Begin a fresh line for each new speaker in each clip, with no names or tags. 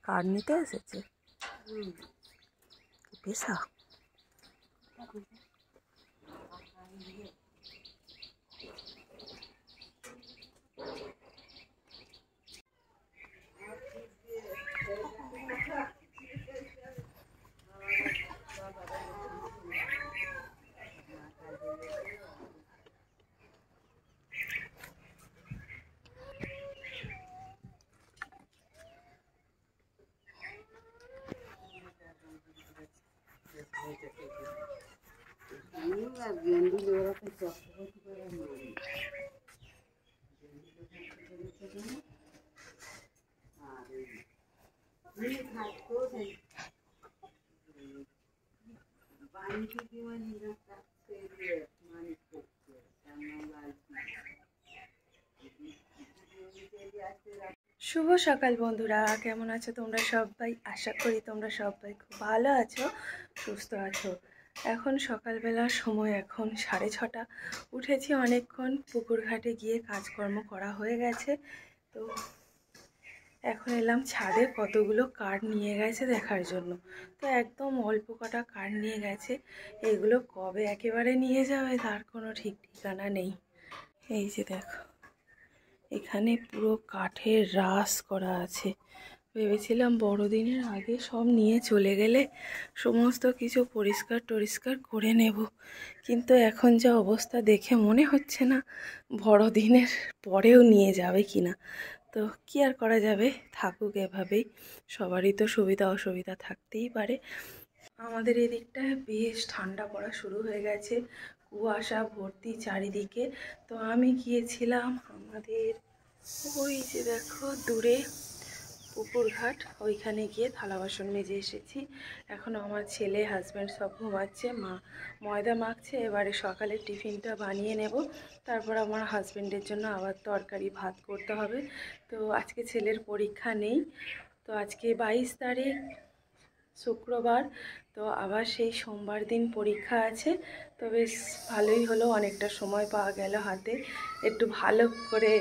Card নিতে এসেছে পেশা। শুভ সকাল বন্ধুরা, কেমন আছো তোমরা সবাই? আশা করি তোমরা সবাই খুব ভালো আছো, সুস্থ আছো। এখন সকালবেলার সময়, এখন 6:30। উঠেছি অনেকক্ষণ, পুকুর ঘাটে গিয়ে কাজকর্ম করা হয়ে গেছে। তো এখন এলাম ছাদে, কতগুলো কার্ড নিয়ে গেছে দেখার জন্য। তো একদম অল্প কটা কার্ড নিয়ে গেছে, এগুলো কবে একেবারে নিয়ে যাবে তার কোনো ঠিক ঠিকানা নেই। এই যে দেখো, এখানে পুরো কাঠের রাস করা আছে। ভেবেছিলাম বড়দিনের আগে সব নিয়ে চলে গেলে সমস্ত কিছু পরিষ্কার টরিষ্কার করে নেব, কিন্তু এখন যা অবস্থা দেখে মনে হচ্ছে না বড়দিনের পরেও নিয়ে যাবে কিনা। তো কি আর করা যাবে, থাকুক এভাবেই। সবারই তো সুবিধা অসুবিধা থাকতেই পারে। আমাদের এদিকটায় বেশ ঠান্ডা পড়া শুরু হয়ে গেছে, কুয়াশা ভর্তি চারিদিকে। তো আমি গিয়েছিলাম আমাদের ওই যে দেখো দূরে পুকুর ঘাট, ওইখানে গিয়ে থালা বাসন মেজে এসেছি। এখন আমার ছেলে হাজব্যান্ড সব ঘুমাচ্ছে, মা ময়দা মাখছে। এবারে সকালে টিফিনটা বানিয়ে নেব, তারপর আমার হাজব্যান্ডের জন্য আবার তরকারি ভাত করতে হবে। তো আজকে ছেলের পরীক্ষা নেই, তো আজকে 22 তারিখ শুক্রবার। তো আবার সেই সোমবার দিন পরীক্ষা আছে। তো বেশ ভালোই হলো, অনেকটা সময় পাওয়া গেল হাতে একটু ভালো করে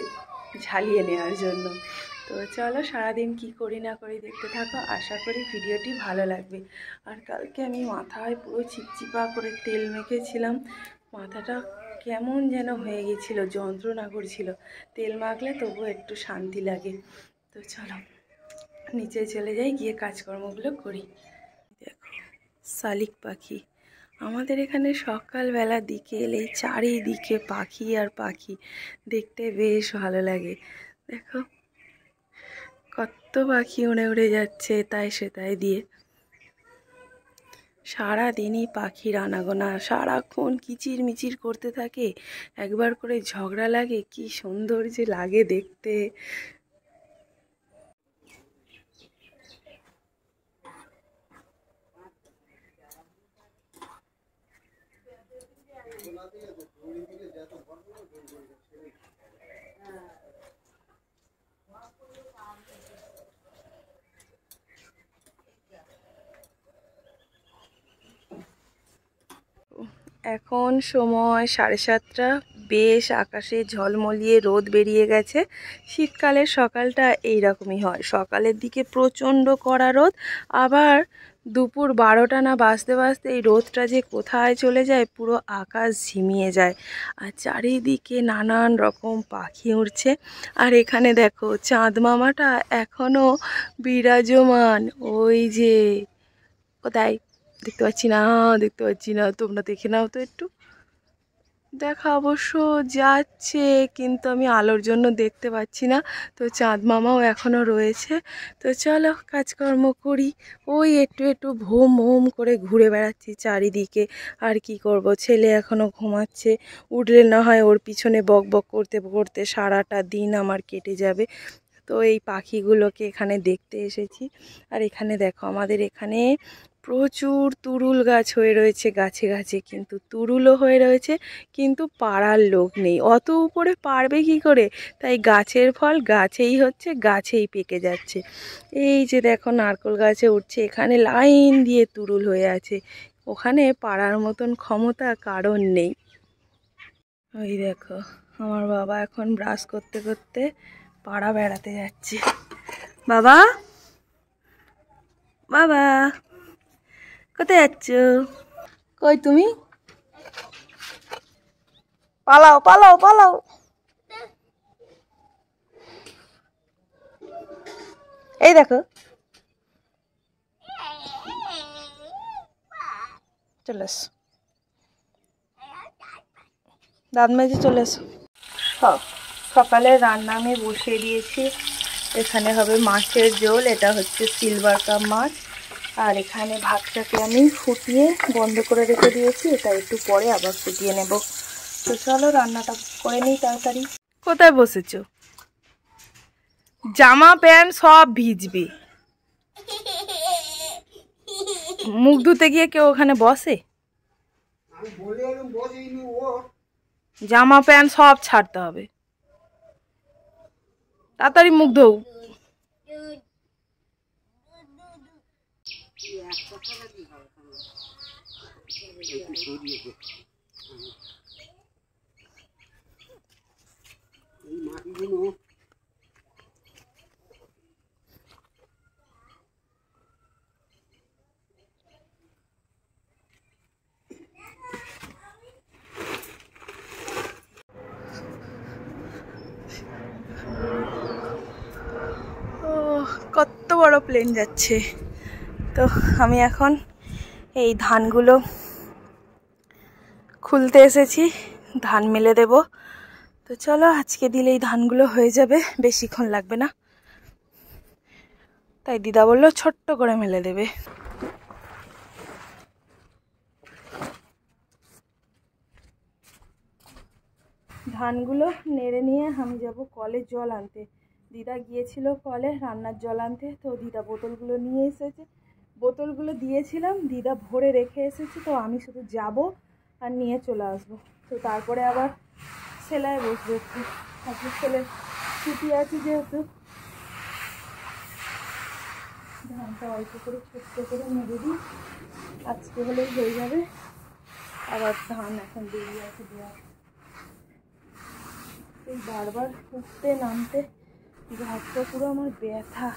ঝালিয়ে নেওয়ার জন্য। তো চলো সারাদিন কি করি না করি দেখতে থাকো, আশা করি ভিডিওটি ভালো লাগবে। আর কালকে আমি মাথায় পুরো চিপচিপা করে তেল মেখেছিলাম, মাথাটা কেমন যেন হয়ে গেছিল, যন্ত্রণা করছিল। তেল মাখলে তবু একটু শান্তি লাগে। তো চলো নিচে চলে যাই, গিয়ে কাজকর্মগুলো করি। দেখো শালিক পাখি, আমাদের এখানে সকালবেলার দিকে এলেই চারিদিকে পাখি আর পাখি, দেখতে বেশ ভালো লাগে। দেখো কত পাখি উড়ে উড়ে যাচ্ছে তাই সেটাই দিয়ে। সারাদিনই পাখির আনাগোনা, সারাক্ষণ কিচির মিচির করতে থাকে, একবার করে ঝগড়া লাগে, কি সুন্দর যে লাগে দেখতে। এখন সময় 7:30, বেশ আকাশে ঝলমলিয়ে রোদ বেরিয়ে গেছে। শীতকালের সকালটা এইরকমই হয়, সকালের দিকে প্রচণ্ড কড়া রোদ, আবার দুপুর 12টা না বাজতে বাজতে এই রোদটা যে কোথায় চলে যায়, পুরো আকাশ ঝিমিয়ে যায়। আর চারিদিকে নানান রকম পাখি উড়ছে। আর এখানে দেখো চাঁদ মামাটা এখনও বিরাজমান, ওই যে কোথায় দেখতে পাচ্ছি না, তোমরা দেখে নাও তো একটু। দেখা অবশ্য যাচ্ছে, কিন্তু আমি আলোর জন্য দেখতে পাচ্ছি না। তো চাঁদ মামাও এখনও রয়েছে। তো চলো কাজকর্ম করি। ওই একটু একটু ভোম ভোম করে ঘুরে বেড়াচ্ছি চারিদিকে। আর কি করব, ছেলে এখনও ঘুমাচ্ছে, উঠলে না হয় ওর পিছনে বক বক করতে করতে সারাটা দিন আমার কেটে যাবে। তো এই পাখিগুলোকে এখানে দেখতে এসেছি। আর এখানে দেখো আমাদের এখানে প্রচুর তুরুল গাছ হয়ে রয়েছে, গাছে গাছে কিন্তু তুরুলও হয়ে রয়েছে, কিন্তু পাড়ার লোক নেই, অত উপরে পারবে কি করে। তাই গাছের ফল গাছেই হচ্ছে, গাছেই পেকে যাচ্ছে। এই যে দেখো নারকেল গাছে উঠছে, এখানে লাইন দিয়ে তুরুল হয়ে আছে, ওখানে পাড়ার মতন ক্ষমতা কারণ নেই। ওই দেখো আমার বাবা এখন ব্রাশ করতে করতে পাড়া বেড়াতে যাচ্ছে। বাবা বাবা কোথায় যাচ্ছ? কই তুমি? পালাও পালাও পালাও। এই দেখো চলে এসো, দাঁত মেজে চলে এসো। সকালে রান্না আমি বসিয়ে দিয়েছি। এখানে হবে মাছের ঝোল, এটা হচ্ছে সিলভার কাপ মাছ। আর এখানে ভাতটাকে আমি ফুটিয়ে বন্ধ করে রেখে দিয়েছি, এটা একটু পরে আবার ফুটিয়ে নেব। তো চলো রান্নাটা করে নিই তাড়াতাড়ি। কোথায় বসেছো? জামা প্যান্ট সব ভিজবে। মুখ ধুতে গিয়ে কেউ ওখানে বসে? জামা প্যান্ট সব ছাড়তে হবে, তাড়াতাড়ি মুখ ধো। কত বড় প্লেন যাচ্ছে। তো আমি এখন এই ধানগুলো খুলতে এসেছি, ধান মেলে দেব। তো চলো আজকে দিলে এই ধানগুলো হয়ে যাবে, বেশিক্ষণ লাগবে না। তাই দিদা বললো ছোট্ট করে মেলে দেবে। ধানগুলো নেড়ে নিয়ে আমি যাব কলে জল আনতে। দিদা গিয়েছিল কলে রান্নার জল আনতে, তো দিদা বোতলগুলো নিয়ে এসেছে। বোতলগুলো দিয়েছিলাম, দিদা ভরে রেখে এসেছে, তো আমি শুধু যাব আর নিয়ে চলে আসবো। তো তারপরে আবার সেলাই বসবো একটু, আজকে ছেলে ছুটি আছে যেহেতু। ধানটা অল্প করে ছোট্ট করে নেড়ে দিই, আজকে হলেই হয়ে যাবে। আবার ধান এখন দেরি আছে দেওয়া, এই বারবার উঠতে নামতে ঘাটটা পুরো আমার ব্যথা।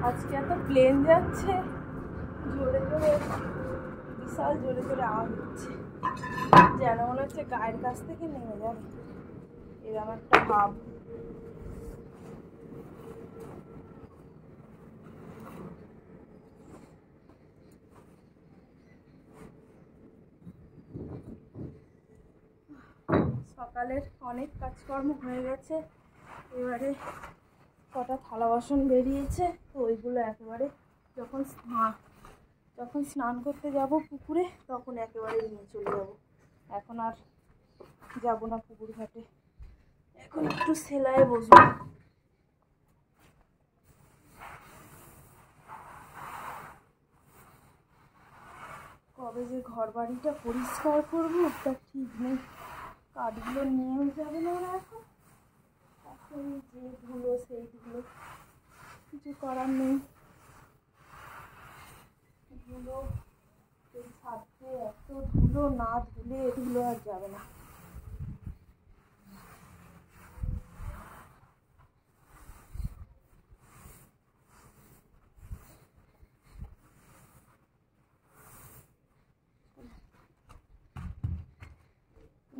আজকে এত প্লেন যাচ্ছে, জোরে জোরে, বিশাল জোরে জোরে আওয়াজ হচ্ছে, যেন মনে হচ্ছে গায়ের কাছ থেকে নেমে যাবে, এরকম একটা ভাব। সকালের অনেক কাজকর্ম হয়ে গেছে, এবারে কটা থালা বাসন বেরিয়েছে, তো ওইগুলো একেবারে যখন স্নান করতে যাব পুকুরে তখন একেবারে নিয়ে চলে যাব। এখন আর যাব না পুকুর ঘাটে, এখন একটু সেলাইয়ে বসবো। কবে যে ঘর বাড়িটা পরিষ্কার করবো তা ঠিক নেই, কাঠগুলো নিয়েও যাবে না ওরা এখন, যে ধুলো সেই ধুলো, কিছু করার নেই। ধুলো এই ছাদে এত ধুলো, না ধুলে ধুলো আর যাবে না।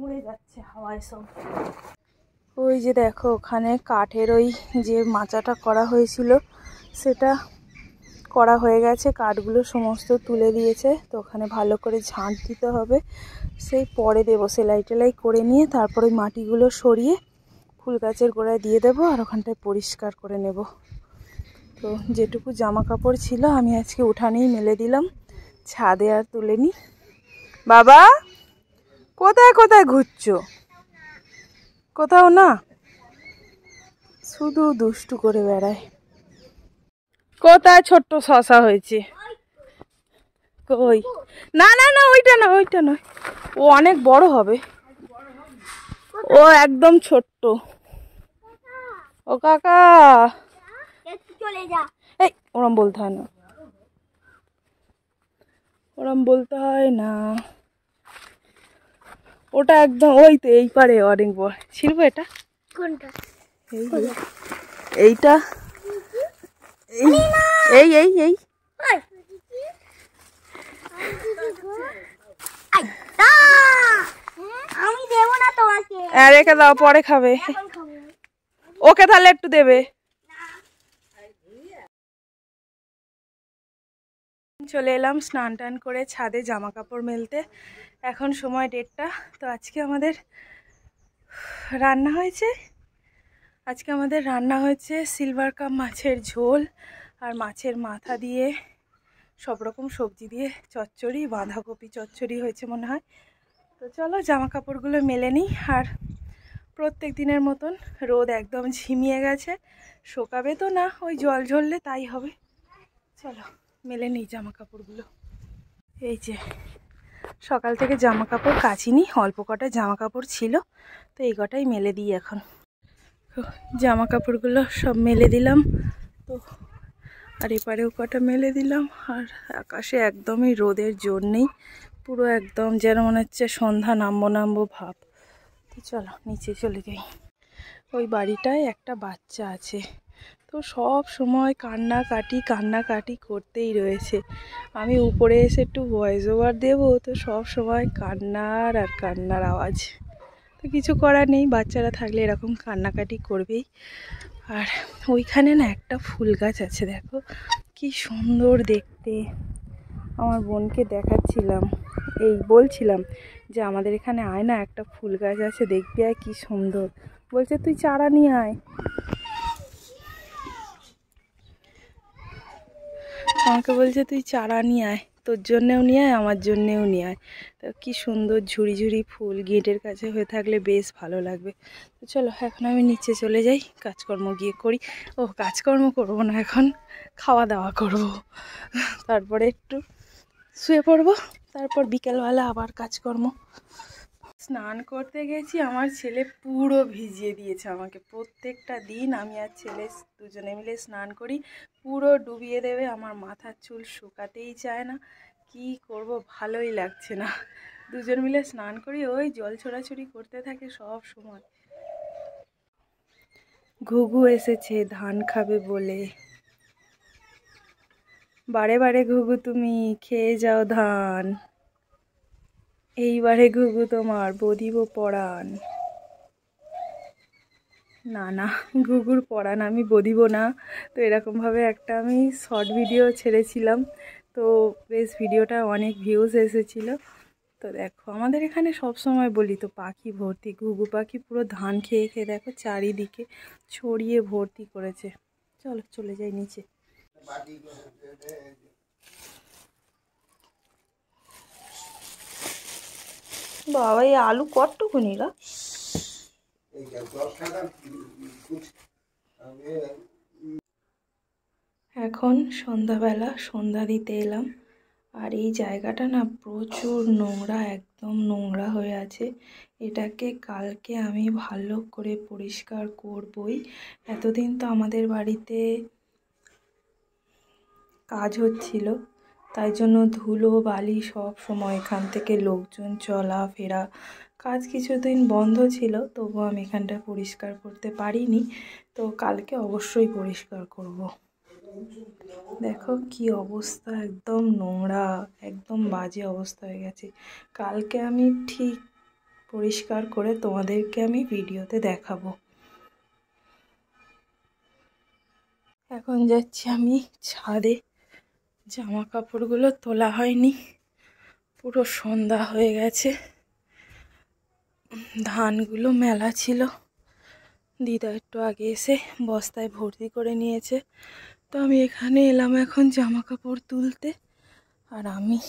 উড়ে যাচ্ছে হাওয়ায় সব। ওই যে দেখো ওখানে কাঠের ওই যে মাচাটা করা হয়েছিল সেটা করা হয়ে গেছে, কাঠগুলো সমস্ত তুলে দিয়েছে। তো ওখানে ভালো করে ঝাঁট দিতে হবে, সেই পরে দেবো। সেলাই টেলাই করে নিয়ে তারপরে মাটিগুলো সরিয়ে ফুল গাছের গোড়ায় দিয়ে দেবো, আর ওখানটায় পরিষ্কার করে নেব। তো যেটুকু জামা কাপড় ছিল আমি আজকে উঠানেই মেলে দিলাম, ছাদে আর তুলিনি। বাবা কোথায় কোথায় ঘুরছো? কোথাও না, শুধু দুষ্টু করে বেড়ায়। কোথায় ছোট্ট শশা হয়েছে? কই? না না না, ওইটা না, ওইটা নয়, ও অনেক বড় হবে, ও একদম ছোট্ট। ও কাকা, এই ওরম বলতে হয় না, ওরম বলতে হয় না। ওটা একদম ওই তো এই পারে অনেক বড় ছিলবো, এটা এইটা এই এই এই
আমি দেব না তোমাকে।
রেখে দাও, পরে খাবে। ওকে তাহলে একটু দেবে। চলে এলাম স্নান টান করে ছাদে জামা কাপড় মেলতে। এখন সময় 1:30। তো আজকে আমাদের রান্না হয়েছে সিলভার কাপ মাছের ঝোল আর মাছের মাথা দিয়ে সব রকম সবজি দিয়ে চচ্চড়ি, বাঁধাকপি চচ্চড়ি হয়েছে মনে হয়। তো চলো জামা কাপড়গুলো মেলে নিই। আর প্রত্যেক দিনের মতন রোদ একদম ঝিমিয়ে গেছে, শোকাবে তো না, ওই জল ঝরলে তাই হবে। চলো মেলে নিই জামা কাপড়গুলো। এই যে সকাল থেকে জামা কাপড় কাচিনি, অল্প কটা জামা কাপড় ছিল, তো এই কটাই মেলে দিই। এখন জামা কাপড়গুলো সব মেলে দিলাম, তো আর এপারেও কটা মেলে দিলাম। আর আকাশে একদমই রোদের জোর নেই, পুরো একদম যেন মনে হচ্ছে সন্ধ্যা নামবো ভাব। তো চলো নিচে চলে যাই। ওই বাড়িটায় একটা বাচ্চা আছে, তো সব সময় কান্নাকাটি করতেই রয়েছে। আমি উপরে এসে একটু ভয়েস ওভার দেবো, তো সব সময় কান্নার আর কান্নার আওয়াজ। তো কিছু করার নেই, বাচ্চারা থাকলে এরকম কান্নাকাটি করবেই। আর ওইখানে না একটা ফুল গাছ আছে, দেখো কি সুন্দর দেখতে। আমার বোনকে দেখাচ্ছিলাম, বলছিলাম যে আমাদের এখানে আয় না, একটা ফুল গাছ আছে, দেখবি আয় কি সুন্দর। বলছে তুই চারা নিয়ে আয়। আমাকে বলছে তুই চারা নিয়ে আয়, তোর জন্যেও নিয়ে আয়, আমার জন্যেও নিয়ে আয়। তো কি সুন্দর ঝুড়ি ঝুড়ি ফুল গেটের কাছে হয়ে থাকলে বেশ ভালো লাগবে। তো চলো এখন আমি নিচে চলে যাই, কাজকর্ম গিয়ে করি। কাজকর্ম করবো না, এখন খাওয়া দাওয়া করব, তারপরে একটু শুয়ে পড়বো, তারপর বিকেলবেলা আবার কাজকর্ম। স্নান করতে গেছি, আমার ছেলে পুরো ভিজিয়ে দিয়েছে আমাকে। প্রত্যেকটা দিন আমি আর ছেলে দুজনে মিলে স্নান করি, পুরো ডুবিয়ে দেবে। আমার মাথার চুল শুকাতেই চায় না, কি করব ভালোই লাগছে না। দুজন মিলে স্নান করি, ওই জল ছোড়াছুড়ি করতে থাকে সব সময়। ঘুঘু এসেছে ধান খাবে বলে, বারে বারে ঘুঘু তুমি খেয়ে যাও ধান, এইবারে ঘুঘু তোমার বদিব পরাণ। না না, ঘুঘুর পরাণ আমি বদিব না। তো এরকমভাবে একটা আমি শর্ট ভিডিও ছেড়েছিলাম, তো বেশ ভিডিওটা অনেক ভিউজ এসেছিল। তো দেখো আমাদের এখানে সব সময় বলি তো পাখি ভর্তি, ঘুঘু পাখি পুরো ধান খেয়ে খেয়ে দেখো চারিদিকে ছড়িয়ে ভর্তি করেছে। চলো চলে যাই নিচে। বাবা এই আলু কতটুকুনি রা? এখন সন্ধ্যাবেলা সন্ধ্যা দিতে এলাম, আর এই জায়গাটা না প্রচুর নোংরা, একদম নোংরা হয়ে আছে। এটাকে কালকে আমি ভালো করে পরিষ্কার করবই। এতদিন তো আমাদের বাড়িতে কাজ হচ্ছিল, তাই জন্য ধুলো বালি সব সময় এখান থেকে লোকজন চলাফেরা, কাজ কিছুদিন বন্ধ ছিল, তবু আমি এখানটা পরিষ্কার করতে পারিনি। তো কালকে অবশ্যই পরিষ্কার করব। দেখো কি অবস্থা, একদম নোংরা, একদম বাজে অবস্থা হয়ে গেছে। কালকে আমি ঠিক পরিষ্কার করে তোমাদেরকে আমি ভিডিওতে দেখাবো। এখন যাচ্ছি আমি ছাদে, জামা কাপড়গুলো তোলা হয়নি, পুরো সন্ধ্যা হয়ে গেছে। ধানগুলো মেলা ছিল, দিদা একটু আগে এসে বস্তায় ভর্তি করে নিয়েছে। তো আমি এখানে এলাম এখন জামা কাপড় তুলতে, আর আমি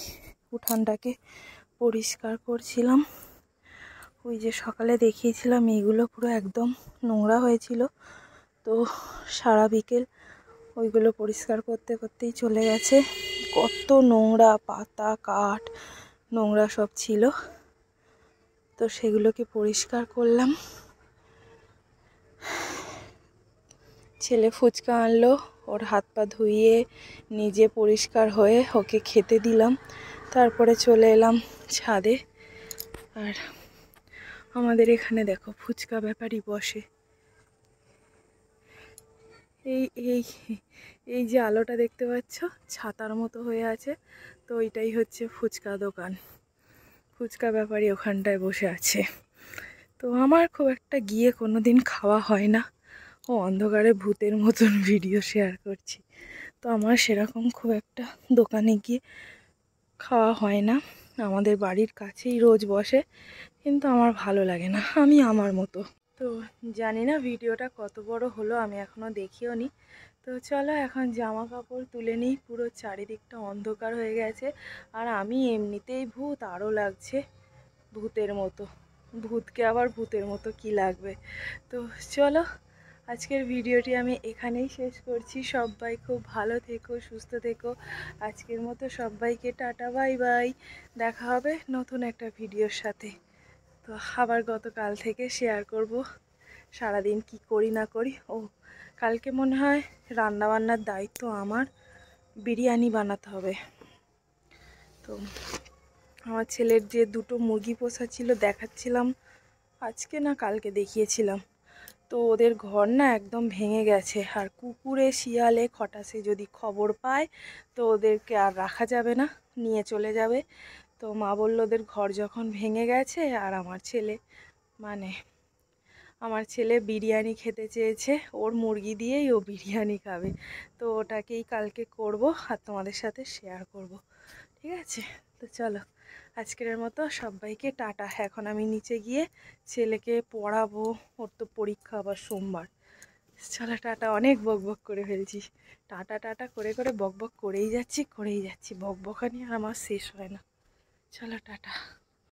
উঠানটাকে পরিষ্কার করছিলাম। ওই যে সকালে দেখিয়েছিলাম এইগুলো পুরো একদম নোংরা হয়েছিল, তো সারা বিকেল ওইগুলো পরিষ্কার করতে করতেই চলে গেছে। কত নোংরা, পাতা কাঠ নোংরা সব ছিল, তো সেগুলোকে পরিষ্কার করলাম। ছেলে ফুচকা আনলো, ওর হাত পা ধুইয়ে নিজে পরিষ্কার হয়ে ওকে খেতে দিলাম, তারপরে চলে এলাম ছাদে। আর আমাদের এখানে দেখো ফুচকা ব্যাপারই বসে, এই এই এই যে আলোটা দেখতে পাচ্ছ ছাতার মতো হয়ে আছে, তো ওইটাই হচ্ছে ফুচকা দোকান। ফুচকা ব্যাপারী ওখানটায় বসে আছে। তো আমার খুব একটা গিয়ে কোনো দিন খাওয়া হয় না, ও অন্ধকারে ভূতের মতন ভিডিও শেয়ার করছি। তো আমার সেরকম খুব একটা দোকানে গিয়ে খাওয়া হয় না। আমাদের বাড়ির কাছেই রোজ বসে, কিন্তু আমার ভালো লাগে না, আমি আমার মতো। তো জানি না ভিডিওটা কত বড় হলো, আমি এখনও দেখিও নি। তো চলো এখন জামা কাপড় তুলে নিই, পুরো চারিদিকটা অন্ধকার হয়ে গেছে। আর আমি এমনিতেই ভূত, আরও লাগছে ভূতের মতো। ভূতকে আবার ভূতের মতো কি লাগবে। তো চলো আজকের ভিডিওটি আমি এখানেই শেষ করছি। সবাই খুব ভালো থেকো, সুস্থ থেকো। আজকের মতো সবাইকে টাটা, বাই বাই। দেখা হবে নতুন একটা ভিডিওর সাথে। তো আবার গতকাল থেকে শেয়ার করব সারাদিন কি করি না করি। ও কালকে মনে হয় রান্নাবান্নার দায়িত্ব আমার, বিরিয়ানি বানাতে হবে। তো আমার ছেলের যে দুটো মুরগি পোষা ছিল দেখাচ্ছিলাম, আজকে না কালকে দেখিয়েছিলাম। তো ওদের ঘর না একদম ভেঙে গেছে, আর কুকুরে শিয়ালে খটাসে যদি খবর পায় তো ওদেরকে আর রাখা যাবে না, নিয়ে চলে যাবে। তো মা বলল ওদের ঘর যখন ভেঙে গেছে, আর আমার ছেলে বিরিয়ানি খেতে চেয়েছে, ওর মুরগি দিয়েই ও বিরিয়ানি খাবে। তো ওটাকেই কালকে করব আর তোমাদের সাথে শেয়ার করব, ঠিক আছে? তো চলো আজকের মতো সবাইকে টাটা। এখন আমি নিচে গিয়ে ছেলেকে পড়াবো, ওর তো পরীক্ষা আবার সোমবার। চলো টাটা, অনেক বকবক করে ফেলছি। টাটা টাটা করে করে বকবক করেই যাচ্ছি, বকবকানি আর আমার শেষ হয় না। চলো টাটা।